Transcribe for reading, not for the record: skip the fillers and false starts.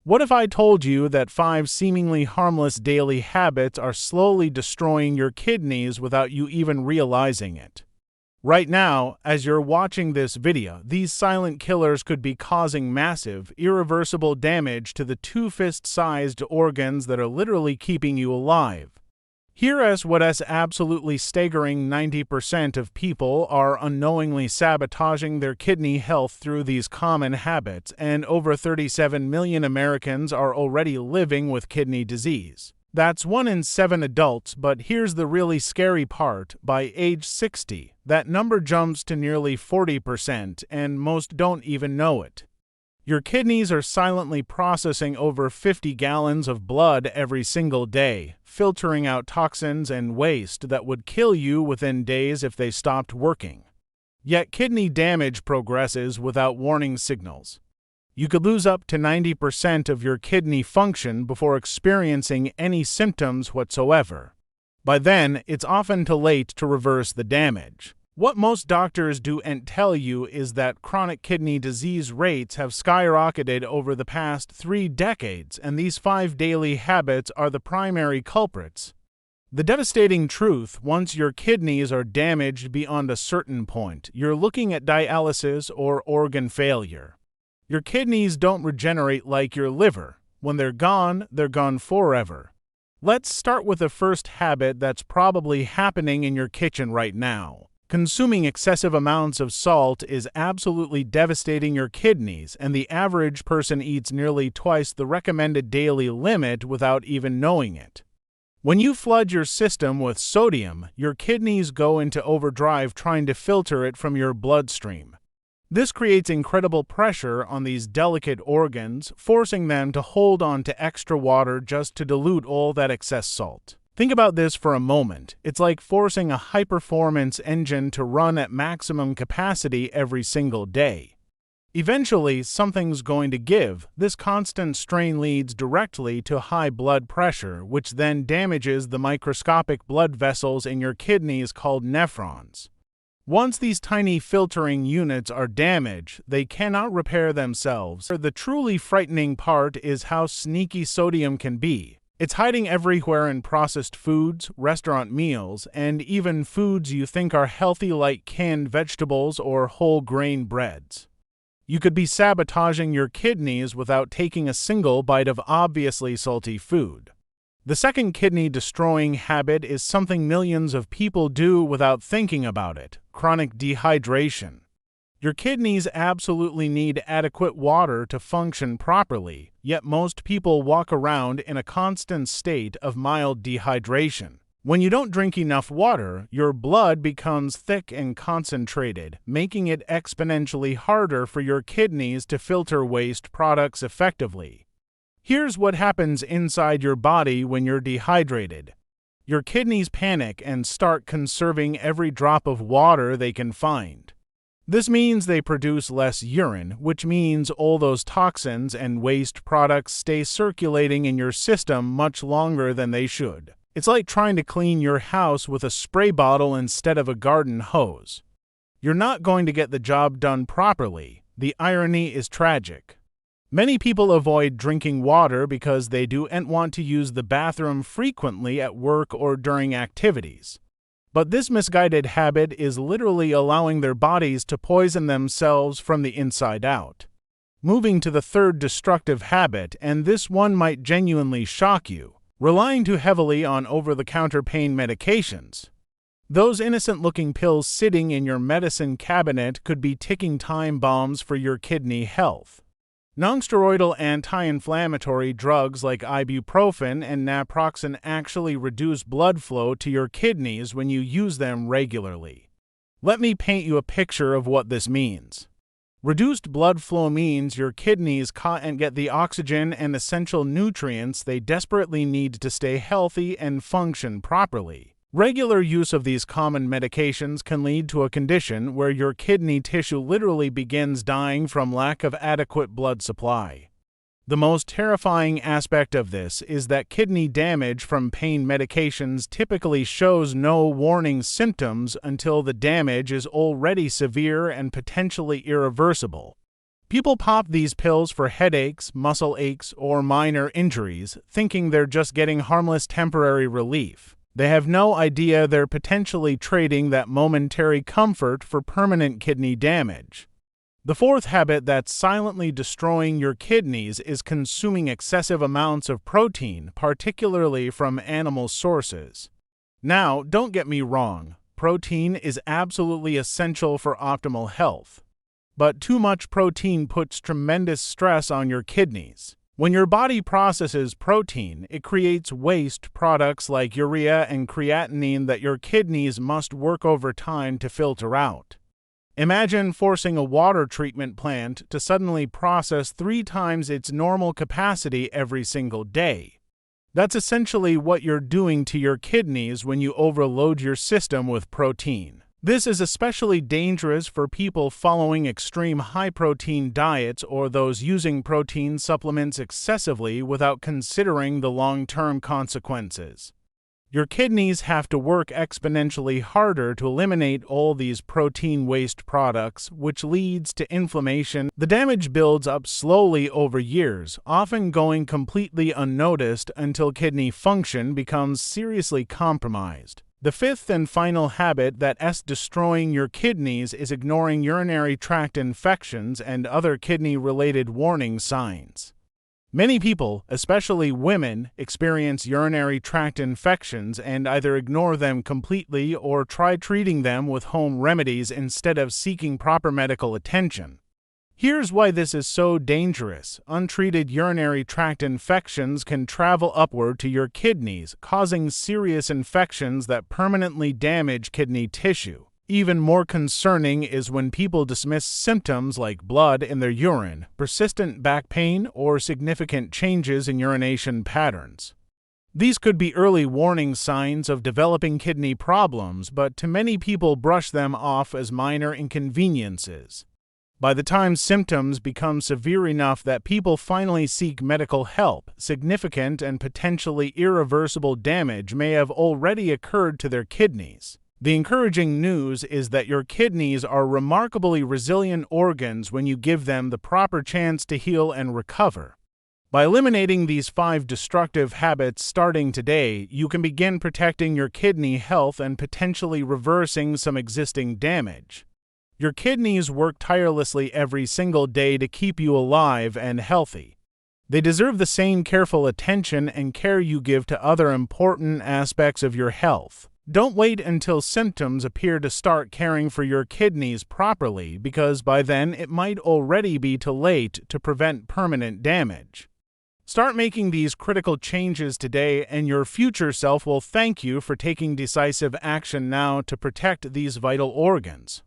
What if I told you that 5 seemingly harmless daily habits are slowly destroying your kidneys without you even realizing it? Right now, as you're watching this video, these silent killers could be causing massive, irreversible damage to the 2-fist-sized organs that are literally keeping you alive. Here's what is absolutely staggering: 90% of people are unknowingly sabotaging their kidney health through these common habits, and over 37 million Americans are already living with kidney disease. That's 1 in 7 adults, but here's the really scary part: by age 60, that number jumps to nearly 40%, and most don't even know it. Your kidneys are silently processing over 50 gallons of blood every single day, filtering out toxins and waste that would kill you within days if they stopped working. Yet kidney damage progresses without warning signals. You could lose up to 90% of your kidney function before experiencing any symptoms whatsoever. By then, it's often too late to reverse the damage. What most doctors don't tell you is that chronic kidney disease rates have skyrocketed over the past 3 decades, and these 5 daily habits are the primary culprits. The devastating truth: once your kidneys are damaged beyond a certain point, you're looking at dialysis or organ failure. Your kidneys don't regenerate like your liver. When they're gone forever. Let's start with the first habit that's probably happening in your kitchen right now. Consuming excessive amounts of salt is absolutely devastating your kidneys, and the average person eats nearly twice the recommended daily limit without even knowing it. When you flood your system with sodium, your kidneys go into overdrive trying to filter it from your bloodstream. This creates incredible pressure on these delicate organs, forcing them to hold on to extra water just to dilute all that excess salt. Think about this for a moment. It's like forcing a high-performance engine to run at maximum capacity every single day. Eventually, something's going to give. This constant strain leads directly to high blood pressure, which then damages the microscopic blood vessels in your kidneys called nephrons. Once these tiny filtering units are damaged, they cannot repair themselves. The truly frightening part is how sneaky sodium can be. It's hiding everywhere in processed foods, restaurant meals, and even foods you think are healthy like canned vegetables or whole grain breads. You could be sabotaging your kidneys without taking a single bite of obviously salty food. The second kidney-destroying habit is something millions of people do without thinking about it: chronic dehydration. Your kidneys absolutely need adequate water to function properly, yet most people walk around in a constant state of mild dehydration. When you don't drink enough water, your blood becomes thick and concentrated, making it exponentially harder for your kidneys to filter waste products effectively. Here's what happens inside your body when you're dehydrated. Your kidneys panic and start conserving every drop of water they can find. This means they produce less urine, which means all those toxins and waste products stay circulating in your system much longer than they should. It's like trying to clean your house with a spray bottle instead of a garden hose. You're not going to get the job done properly. The irony is tragic. Many people avoid drinking water because they don't want to use the bathroom frequently at work or during activities. But this misguided habit is literally allowing their bodies to poison themselves from the inside out. Moving to the third destructive habit, and this one might genuinely shock you: relying too heavily on over-the-counter pain medications. Those innocent-looking pills sitting in your medicine cabinet could be ticking time bombs for your kidney health. Nonsteroidal anti-inflammatory drugs like ibuprofen and naproxen actually reduce blood flow to your kidneys when you use them regularly. Let me paint you a picture of what this means. Reduced blood flow means your kidneys can't get the oxygen and essential nutrients they desperately need to stay healthy and function properly. Regular use of these common medications can lead to a condition where your kidney tissue literally begins dying from lack of adequate blood supply. The most terrifying aspect of this is that kidney damage from pain medications typically shows no warning symptoms until the damage is already severe and potentially irreversible. People pop these pills for headaches, muscle aches, or minor injuries, thinking they're just getting harmless temporary relief. They have no idea they're potentially trading that momentary comfort for permanent kidney damage. The fourth habit that's silently destroying your kidneys is consuming excessive amounts of protein, particularly from animal sources. Now, don't get me wrong, protein is absolutely essential for optimal health. But too much protein puts tremendous stress on your kidneys. When your body processes protein, it creates waste products like urea and creatinine that your kidneys must work overtime to filter out. Imagine forcing a water treatment plant to suddenly process 3 times its normal capacity every single day. That's essentially what you're doing to your kidneys when you overload your system with protein. This is especially dangerous for people following extreme high-protein diets or those using protein supplements excessively without considering the long-term consequences. Your kidneys have to work exponentially harder to eliminate all these protein waste products, which leads to inflammation. The damage builds up slowly over years, often going completely unnoticed until kidney function becomes seriously compromised. The fifth and final habit that's destroying your kidneys is ignoring urinary tract infections and other kidney-related warning signs. Many people, especially women, experience urinary tract infections and either ignore them completely or try treating them with home remedies instead of seeking proper medical attention. Here's why this is so dangerous. Untreated urinary tract infections can travel upward to your kidneys, causing serious infections that permanently damage kidney tissue. Even more concerning is when people dismiss symptoms like blood in their urine, persistent back pain, or significant changes in urination patterns. These could be early warning signs of developing kidney problems, but to many people brush them off as minor inconveniences. By the time symptoms become severe enough that people finally seek medical help, significant and potentially irreversible damage may have already occurred to their kidneys. The encouraging news is that your kidneys are remarkably resilient organs when you give them the proper chance to heal and recover. By eliminating these 5 destructive habits starting today, you can begin protecting your kidney health and potentially reversing some existing damage. Your kidneys work tirelessly every single day to keep you alive and healthy. They deserve the same careful attention and care you give to other important aspects of your health. Don't wait until symptoms appear to start caring for your kidneys properly, because by then it might already be too late to prevent permanent damage. Start making these critical changes today, and your future self will thank you for taking decisive action now to protect these vital organs.